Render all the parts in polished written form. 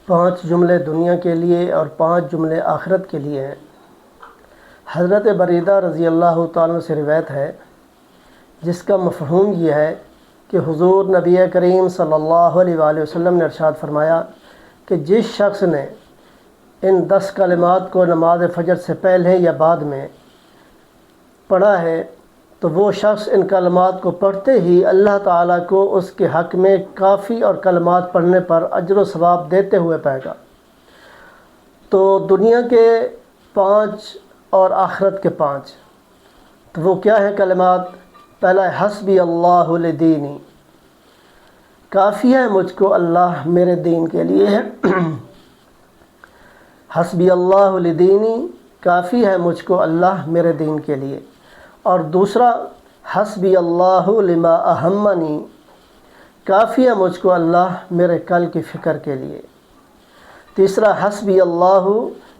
5 جملے دنیا کے لیے اور 5 جملے آخرت کے لیے ہیں۔ حضرت بریدہ رضی اللہ تعالیٰ سے روایت ہے جس کا مفہوم یہ ہے کہ حضور نبی کریم صلی اللہ علیہ وآلہ وسلم نے ارشاد فرمایا کہ جس شخص نے ان 10 کلمات کو نماز فجر سے پہلے یا بعد میں پڑھا ہے تو وہ شخص ان کلمات کو پڑھتے ہی اللہ تعالیٰ کو اس کے حق میں کافی اور کلمات پڑھنے پر اجر و ثواب دیتے ہوئے پائے گا۔ تو دنیا کے 5 اور آخرت کے 5، تو وہ کیا ہیں کلمات؟ پہلا ہے حسبی اللہ لدینی، کافی ہے مجھ کو اللہ میرے دین کے لیے ہے۔ حسبی اللہ لدینی، کافی ہے مجھ کو اللہ میرے دین کے لیے۔ اور دوسرا حسبی اللہ لما اہمنی، کافی ہے مجھ کو اللہ میرے کل کی فکر کے لیے۔ تیسرا حسبی اللہ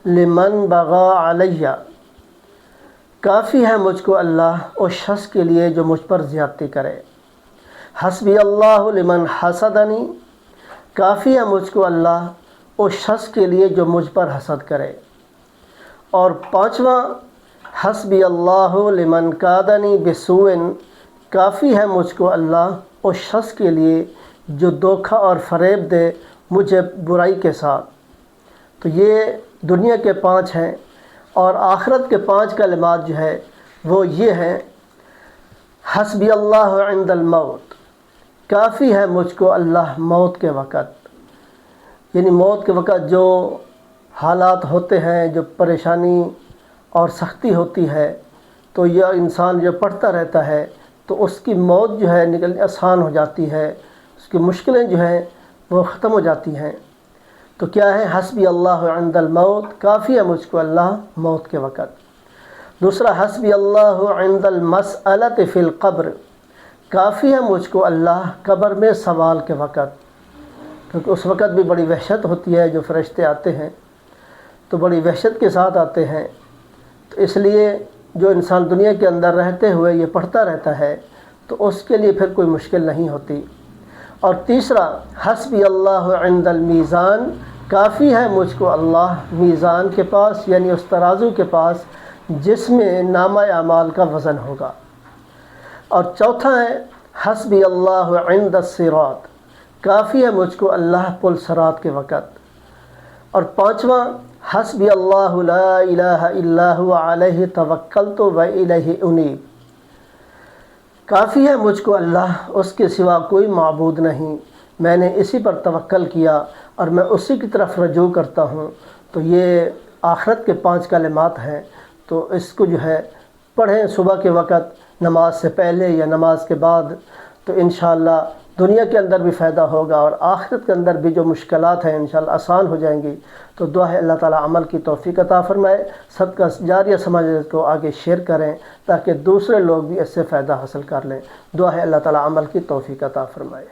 لمن بغى علیہ، کافی ہے مجھ کو اللہ اس شخص کے لیے جو مجھ پر زیادتی کرے۔ حسبی اللہ لمن حسدنی، کافی ہے مجھ کو اللہ اس شخص کے لیے جو مجھ پر حسد کرے۔ اور 5واں حسبی اللہ لمن کادنی بسوء، کافی ہے مجھ کو اللہ اس شخص کے لیے جو دھوکہ اور فریب دے مجھے برائی کے ساتھ۔ تو یہ دنیا کے 5 ہیں، اور آخرت کے 5 کلمات جو ہے وہ یہ ہیں حسبی اللہ عند الموت، کافی ہے مجھ کو اللہ موت کے وقت، یعنی موت کے وقت جو حالات ہوتے ہیں، جو پریشانی اور سختی ہوتی ہے، تو یہ انسان جو پڑھتا رہتا ہے تو اس کی موت جو ہے نکلنی آسان ہو جاتی ہے، اس کی مشکلیں جو ہیں وہ ختم ہو جاتی ہیں۔ تو کیا ہے؟ حسبی اللہ عند الموت، کافی ہے مجھ کو اللہ موت کے وقت۔ دوسرا حسبی اللہ عند المسألۃ فی القبر، کافی ہے مجھ کو اللہ قبر میں سوال کے وقت، کیونکہ اس وقت بھی بڑی وحشت ہوتی ہے، جو فرشتے آتے ہیں تو بڑی وحشت کے ساتھ آتے ہیں۔ تو اس لیے جو انسان دنیا کے اندر رہتے ہوئے یہ پڑھتا رہتا ہے تو اس کے لیے پھر کوئی مشکل نہیں ہوتی۔ اور تیسرا حسبی اللہ عند المیزان، کافی ہے مجھ کو اللہ میزان کے پاس، یعنی اس ترازو کے پاس جس میں نامہ اعمال کا وزن ہوگا۔ اور چوتھا ہے حسبی اللہ عند الصراط، کافی ہے مجھ کو اللہ پل صراط کے وقت۔ اور 5واں حسبی اللہ لا الہ الا هو علیہ توکلت و الیہ انیب، کافی ہے مجھ کو اللہ اس کے سوا کوئی معبود نہیں، میں نے اسی پر توکل کیا اور میں اسی کی طرف رجوع کرتا ہوں۔ تو یہ آخرت کے 5 کلمات ہیں، تو اس کو جو ہے پڑھیں صبح کے وقت نماز سے پہلے یا نماز کے بعد، تو انشاءاللہ دنیا کے اندر بھی فائدہ ہوگا اور آخرت کے اندر بھی جو مشکلات ہیں انشاءاللہ آسان ہو جائیں گی۔ تو دعا ہے اللہ تعالیٰ عمل کی توفیق عطا فرمائے۔ صدقہ جاریہ سمجھ کو آگے شیئر کریں تاکہ دوسرے لوگ بھی اس سے فائدہ حاصل کر لیں۔ دعا ہے اللہ تعالیٰ عمل کی توفیق عطا فرمائے۔